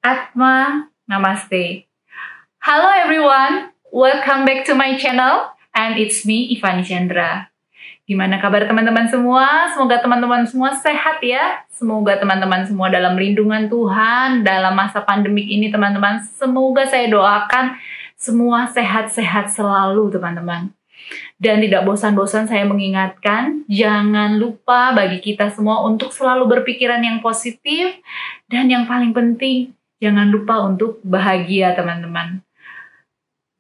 Atma, Namaste. Hello everyone, welcome back to my channel and it's me Ivani Chandra. Gimana kabar teman-teman semua? Semoga teman-teman semua sehat ya. Semoga teman-teman semua dalam lindungan Tuhan dalam masa pandemik ini teman-teman. Semoga saya doakan semua sehat-sehat selalu teman-teman. Dan tidak bosan-bosan saya mengingatkan, jangan lupa bagi kita semua untuk selalu berpikiran yang positif. Dan yang paling penting, jangan lupa untuk bahagia teman-teman.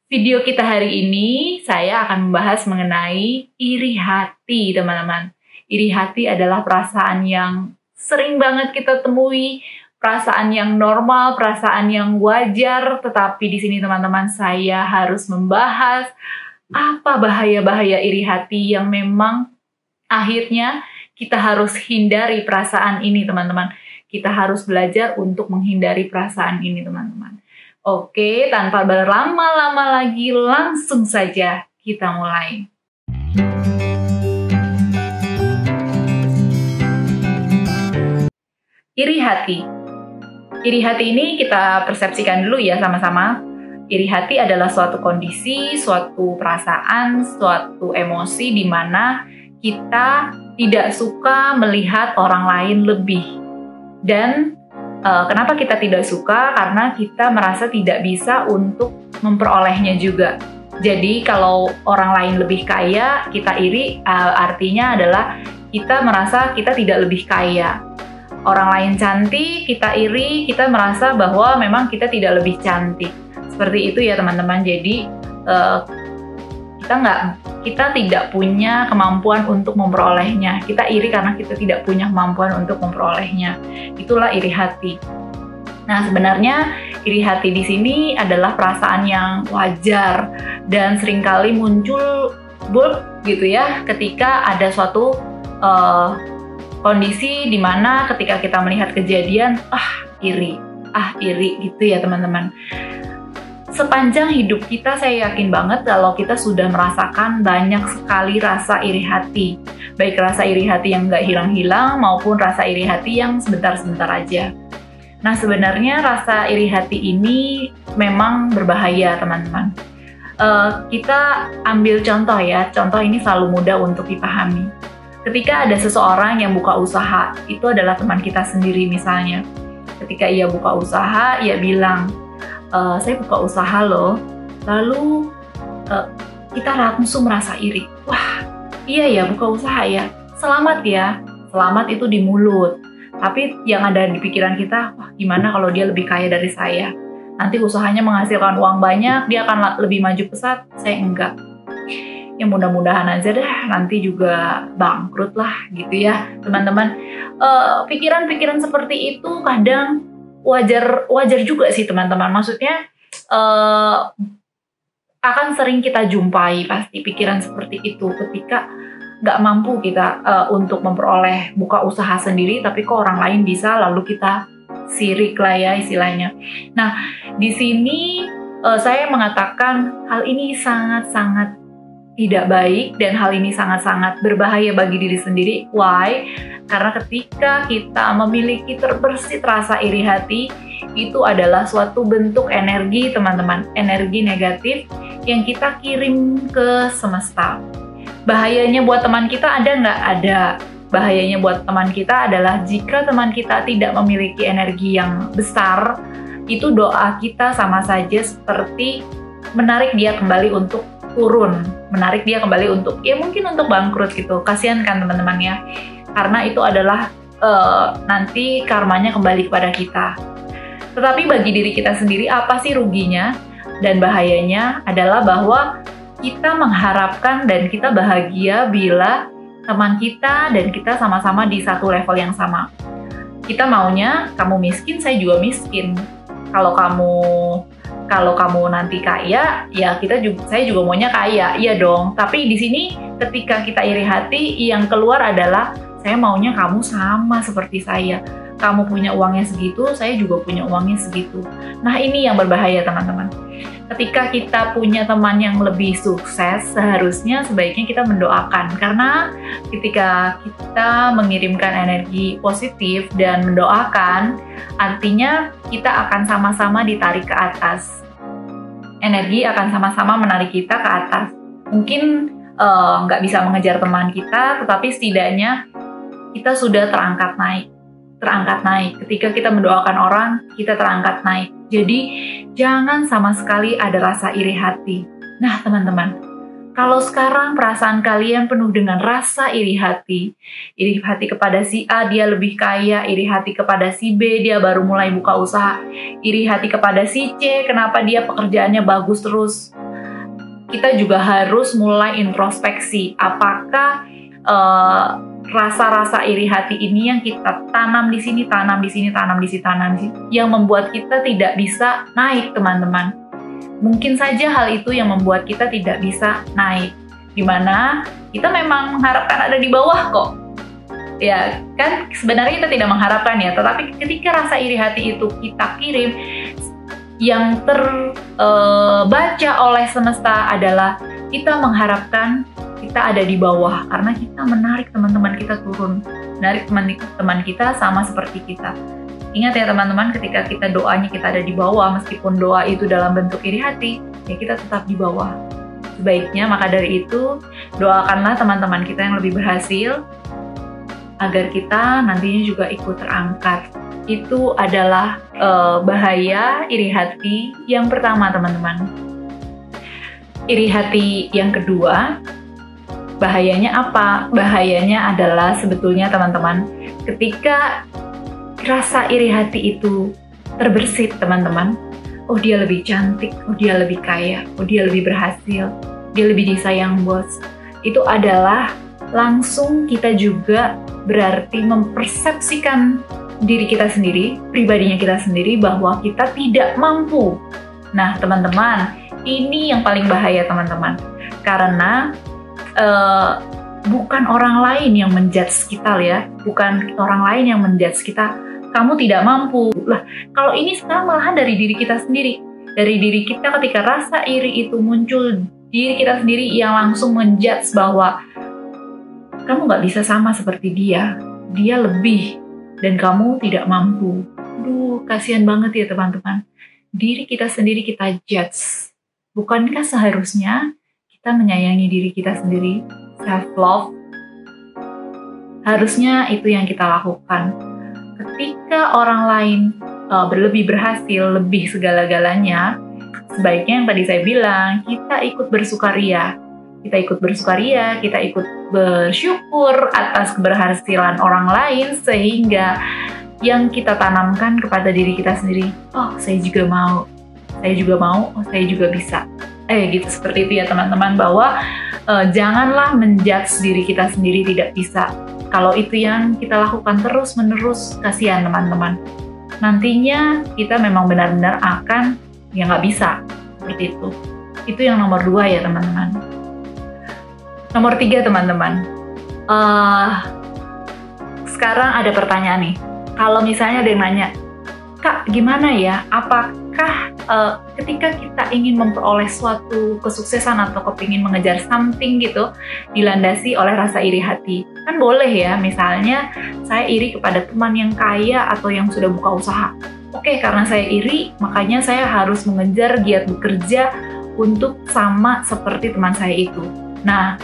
Video kita hari ini, saya akan membahas mengenai iri hati teman-teman. Iri hati adalah perasaan yang sering banget kita temui, perasaan yang normal, perasaan yang wajar. Tetapi di sini teman-teman, saya harus membahas apa bahaya-bahaya iri hati yang memang akhirnya kita harus hindari perasaan ini teman-teman. Kita harus belajar untuk menghindari perasaan ini teman-teman. Oke, tanpa berlama-lama lagi langsung saja kita mulai. Iri hati. Iri hati ini kita persepsikan dulu ya sama-sama. Iri hati adalah suatu kondisi, suatu perasaan, suatu emosi di mana kita tidak suka melihat orang lain lebih. Dan kenapa kita tidak suka? Karena kita merasa tidak bisa untuk memperolehnya juga. Jadi kalau orang lain lebih kaya, kita iri, artinya adalah kita merasa kita tidak lebih kaya. Orang lain cantik, kita iri, kita merasa bahwa memang kita tidak lebih cantik. Seperti itu ya teman-teman. Jadi kita tidak punya kemampuan untuk memperolehnya. Kita iri karena kita tidak punya kemampuan untuk memperolehnya. Itulah iri hati. Nah, sebenarnya iri hati di sini adalah perasaan yang wajar dan seringkali muncul gitu ya ketika ada suatu kondisi di mana ketika kita melihat kejadian iri gitu ya teman-teman. Sepanjang hidup kita saya yakin banget kalau kita sudah merasakan banyak sekali rasa iri hati. Baik rasa iri hati yang nggak hilang-hilang maupun rasa iri hati yang sebentar-sebentar aja. Nah sebenarnya rasa iri hati ini memang berbahaya teman-teman. Kita ambil contoh ya, contoh ini selalu mudah untuk dipahami. Ketika ada seseorang yang buka usaha, itu adalah teman kita sendiri misalnya. Ketika ia buka usaha, ia bilang, saya buka usaha loh, lalu kita langsung merasa iri. Wah, iya ya buka usaha ya, selamat ya. Selamat itu di mulut, tapi yang ada di pikiran kita, wah gimana kalau dia lebih kaya dari saya? Nanti usahanya menghasilkan uang banyak, dia akan lebih maju pesat, saya enggak. Ya mudah-mudahan aja deh, nanti juga bangkrut lah gitu ya teman-teman. Pikiran-pikiran seperti itu kadang wajar juga sih teman-teman. Maksudnya akan sering kita jumpai pasti pikiran seperti itu ketika nggak mampu kita untuk memperoleh buka usaha sendiri, tapi kok orang lain bisa, lalu kita sirik lah ya istilahnya. Nah di sini saya mengatakan hal ini sangat-sangat tidak baik dan hal ini sangat-sangat berbahaya bagi diri sendiri. Why? Karena ketika kita memiliki terbersit rasa iri hati, itu adalah suatu bentuk energi teman-teman, energi negatif yang kita kirim ke semesta. Bahayanya buat teman kita ada nggak? Ada. Bahayanya buat teman kita adalah jika teman kita tidak memiliki energi yang besar, itu doa kita sama saja seperti menarik dia kembali untuk turun, menarik dia kembali untuk ya mungkin untuk bangkrut gitu. Kasihan kan teman-teman ya, karena itu adalah nanti karmanya kembali kepada kita. Tetapi bagi diri kita sendiri apa sih ruginya dan bahayanya adalah bahwa kita mengharapkan dan kita bahagia bila teman kita dan kita sama-sama di satu level yang sama. Kita maunya kamu miskin, saya juga miskin. Kalau kamu nanti kaya, ya saya juga maunya kaya, iya dong. Tapi di sini ketika kita iri hati, yang keluar adalah saya maunya kamu sama seperti saya. kamu punya uangnya segitu, saya juga punya uangnya segitu. Nah, ini yang berbahaya teman-teman. Ketika kita punya teman yang lebih sukses, seharusnya sebaiknya kita mendoakan. Karena ketika kita mengirimkan energi positif dan mendoakan, artinya kita akan sama-sama ditarik ke atas. Energi akan sama-sama menarik kita ke atas. Mungkin nggak bisa mengejar teman kita, tetapi setidaknya kita sudah terangkat naik. Ketika kita mendoakan orang, kita terangkat naik. Jadi jangan sama sekali ada rasa iri hati. Nah teman-teman, kalau sekarang perasaan kalian penuh dengan rasa iri hati kepada si A, dia lebih kaya, iri hati kepada si B, dia baru mulai buka usaha, iri hati kepada si C, kenapa dia pekerjaannya bagus terus. Kita juga harus mulai introspeksi, apakah rasa-rasa iri hati ini yang kita tanam di sini, tanam di sini, yang membuat kita tidak bisa naik, teman-teman. Mungkin saja hal itu yang membuat kita tidak bisa naik, dimana kita memang mengharapkan ada di bawah kok. Ya kan, sebenarnya kita tidak mengharapkan ya, tetapi ketika rasa iri hati itu kita kirim, yang terbaca oleh semesta adalah kita mengharapkan kita ada di bawah, karena kita menarik teman-teman kita turun, menarik teman kita sama seperti kita. Ingat ya teman-teman, ketika kita doanya kita ada di bawah, meskipun doa itu dalam bentuk iri hati, ya kita tetap di bawah. Sebaiknya maka dari itu, doakanlah teman-teman kita yang lebih berhasil, agar kita nantinya juga ikut terangkat. Itu adalah bahaya iri hati yang pertama, teman-teman. Iri hati yang kedua, bahayanya apa? Bahayanya adalah sebetulnya teman-teman, ketika rasa iri hati itu terbersit, teman-teman. Oh, dia lebih cantik, oh dia lebih kaya, oh dia lebih berhasil, dia lebih disayang bos. Itu adalah langsung kita juga berarti mempersepsikan diri kita sendiri, pribadinya kita sendiri, bahwa kita tidak mampu. Nah, teman-teman, ini yang paling bahaya, teman-teman. Karena bukan orang lain yang menjudge kita ya, bukan orang lain yang menjudge kita, kamu tidak mampu. Lah, kalau ini sekarang malahan dari diri kita sendiri. Dari diri kita ketika rasa iri itu muncul, diri kita sendiri yang langsung menjudge bahwa kamu nggak bisa sama seperti dia lebih, dan kamu tidak mampu. Aduh, kasihan banget ya teman-teman. Diri kita sendiri kita judge. Bukankah seharusnya kita menyayangi diri kita sendiri, self-love? Harusnya itu yang kita lakukan. Ketika orang lain lebih berhasil, lebih segala-galanya, sebaiknya yang tadi saya bilang, kita ikut bersukaria. Kita ikut bersyukur atas keberhasilan orang lain, sehingga yang kita tanamkan kepada diri kita sendiri, oh saya juga mau, oh saya juga bisa. Gitu, seperti itu ya teman-teman, bahwa janganlah menjudge diri kita sendiri tidak bisa. Kalau itu yang kita lakukan terus-menerus, kasihan teman-teman. Nantinya kita memang benar-benar akan ya nggak bisa, seperti itu. Itu yang nomor 2 ya teman-teman. Nomor 3 teman-teman, sekarang ada pertanyaan nih. Kalau misalnya ada yang nanya, Kak gimana ya, apakah ketika kita ingin memperoleh suatu kesuksesan atau kepingin mengejar something gitu, dilandasi oleh rasa iri hati? Kan boleh ya, misalnya saya iri kepada teman yang kaya atau yang sudah buka usaha. Oke, karena saya iri, makanya saya harus mengejar giat bekerja untuk sama seperti teman saya itu. Nah,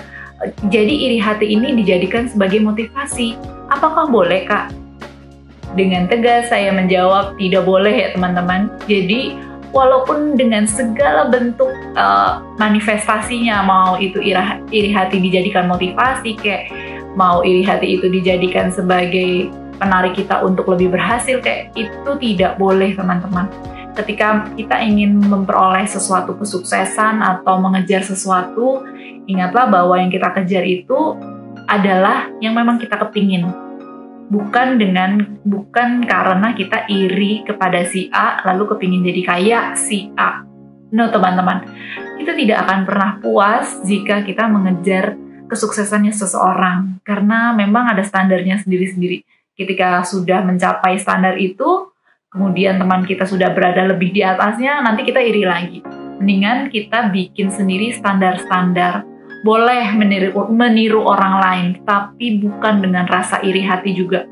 jadi iri hati ini dijadikan sebagai motivasi. Apakah boleh, Kak? Dengan tegas saya menjawab, tidak boleh ya teman-teman. Jadi walaupun dengan segala bentuk manifestasinya, mau itu iri hati dijadikan motivasi, kayak mau iri hati itu dijadikan sebagai penarik kita untuk lebih berhasil, kayak itu tidak boleh teman-teman. Ketika kita ingin memperoleh sesuatu kesuksesan atau mengejar sesuatu, ingatlah bahwa yang kita kejar itu adalah yang memang kita kepingin. Bukan karena kita iri kepada si A lalu kepingin jadi kaya si A. No teman-teman, kita tidak akan pernah puas jika kita mengejar kesuksesannya seseorang, karena memang ada standarnya sendiri-sendiri. Ketika sudah mencapai standar itu, kemudian teman kita sudah berada lebih di atasnya, nanti kita iri lagi. Mendingan kita bikin sendiri standar-standar. Boleh meniru orang lain, tapi bukan dengan rasa iri hati juga.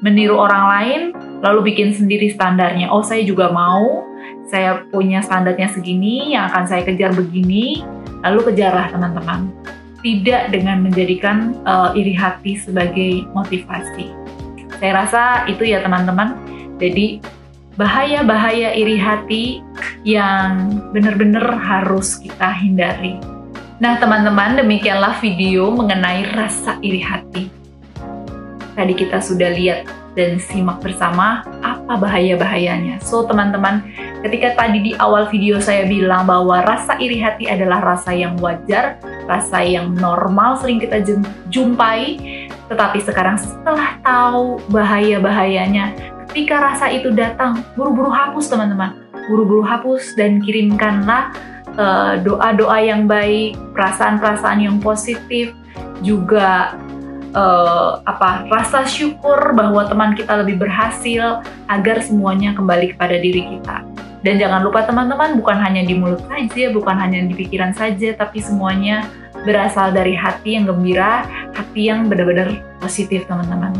Meniru orang lain, lalu bikin sendiri standarnya. Oh, saya juga mau, saya punya standarnya segini, yang akan saya kejar begini, lalu kejarlah teman-teman. Tidak dengan menjadikan iri hati sebagai motivasi. Saya rasa itu ya teman-teman. Jadi bahaya-bahaya iri hati yang benar-benar harus kita hindari. Nah teman-teman, demikianlah video mengenai rasa iri hati. Tadi kita sudah lihat dan simak bersama apa bahaya-bahayanya. So teman-teman, ketika tadi di awal video saya bilang bahwa rasa iri hati adalah rasa yang wajar, rasa yang normal sering kita jumpai, tetapi sekarang setelah tahu bahaya-bahayanya, ketika rasa itu datang, buru-buru hapus teman-teman. Buru-buru hapus dan kirimkanlah doa-doa yang baik, perasaan-perasaan yang positif, juga rasa syukur bahwa teman kita lebih berhasil, agar semuanya kembali kepada diri kita. Dan jangan lupa teman-teman, bukan hanya di mulut saja, bukan hanya di pikiran saja, tapi semuanya berasal dari hati yang gembira, hati yang benar-benar positif teman-teman.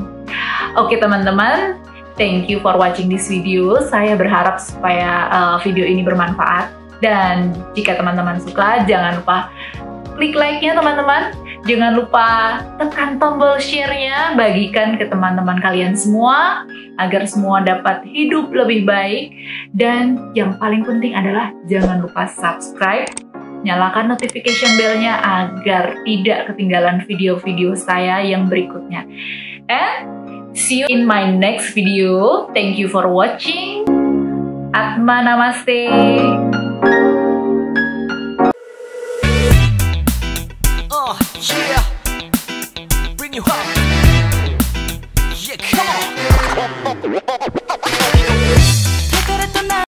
Oke teman-teman, thank you for watching this video. Saya berharap supaya video ini bermanfaat. Dan jika teman-teman suka, jangan lupa klik like-nya teman-teman. Jangan lupa tekan tombol share-nya, bagikan ke teman-teman kalian semua, agar semua dapat hidup lebih baik. Dan yang paling penting adalah jangan lupa subscribe, nyalakan notification bell-nya agar tidak ketinggalan video-video saya yang berikutnya. And see you in my next video. Thank you for watching. Atma Namaste. Yeah, bring you up. Yeah, come on.